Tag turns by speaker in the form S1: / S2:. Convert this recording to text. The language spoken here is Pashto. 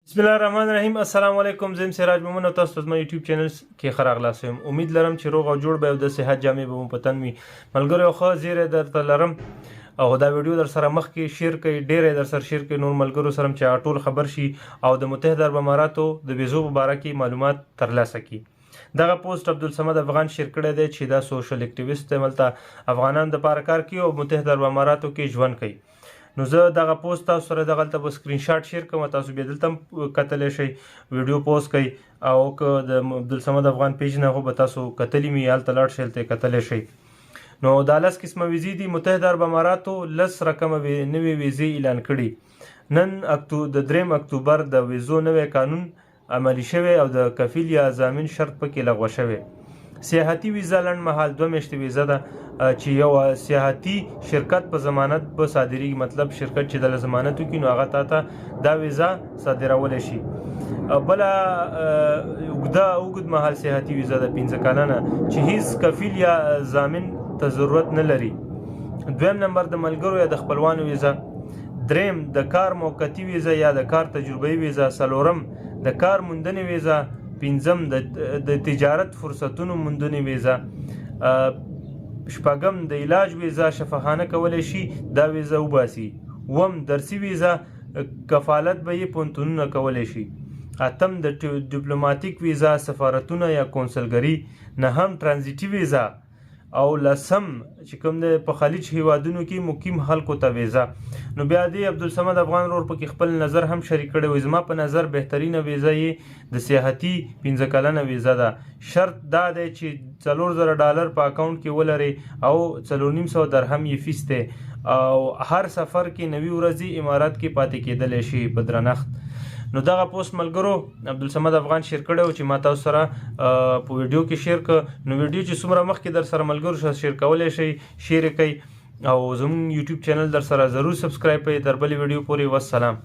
S1: بسم الله الرحمن الرحیم. السلام علیکم. زم سراج مومن او تاسو زما یوټیوب چینل کې خراغلاس یم. امید لرم چې روغ او جوړ به او د صحت جامې به مو پتن وي. ملګرو خو زیره درته لرم او دا ویډیو در سره مخ کې شیر کړئ، ډیره در سره شیر کړئ نور ملګرو سره چې ټول خبر شي او د متحده عرب اماراتو د ویزو په اړه کې معلومات ترلاسه کړي. دغه پوسټ عبدالصمد افغان شیر کړی دی چې دا سوشل اکټیویست دی، ملته افغانان د پاره کار کوي او متحده عرب اماراتو کې ژوند کوي. نو زه دغه پوسټ تاسو سره دغلته په سکرین شاټ شیر کوم، تاسو بیا دلته کتلی شئ، ویډیو پوسټ کوي او که د عبدالصمد افغان پیج نه خو به تاسو کتلی مي هلته لاړ شئ، هلته یې کتلی شئ. نو دا 10 قسمه ویزې دي. متحده عرب اماراتو 10 رقمه نوې ویزې اعلان کړي. نن د 3 اکتوبر د ویزو نوی قانون عملی شوی او د کفیل یا ضامن شرط پکې لغوه شوی. سیاحتي ویزا لنډ مهال 2 میاشتې ویزا ده چې یو سیاحتي شرکت په ضمانت به صادریږي، مطلب شرکت چې د ضمانت وکړي نو هغه ته دا ویزا صادرولی شي. بله اوږد مهال سیاحتي ویزا ده 15 کلنه چې هیڅ کفیل یا ضامن ته ضرورت نه لري. دویم نمبر د ملګرو یا د خپلوانو ویزا. دریم د کار موقتي ویزا یا د کار تجربه‌ای ویزا. څلورم د کار موندنې ویزا. پنځم د تجارت فرصتونو موندنې ویزا. شپږم د علاج ویزا، شفاخانه کولی شي دا ویزا وباسي. اووم درسي ویزا، کفالت به یې پوهنتونونه کولی شي. اتم د ډیپلوماتیک ویزا، سفارتونه یا کونسلګري. نهم ترانزیټي ویزا او لسم چې کوم د په خلیج هیوادونو کې مقیم خلکو ته ویزا. نو بیا دی عبدالصمد افغان ورور پکې خپل نظر هم شریک کړی وي. زما په نظر بهترینه ویزا یې د سیاحتي 15 کلنه ویزا ده. شرط دا دی چې $4000 په اکاونټ کې ولري او 4,500 درهم یې فیس دی او هر سفر کې 90 ورځې امارات کې پاتې کېدلی شي په درنښت. نو دغه پوسټ ملګرو عبدالصمد افغان شیر کړی و چې ما تاسو سره په ویډیو کې شیر کړ. نو ویډیو چې څومره مخکې در سره ملګرو سره شیر کولی شئ، شیر یې کوئ او زموږ یوټیوب چینل در سره ضرور سبسکرایب کړئ. تر بلې ویډیو پورې والسلام.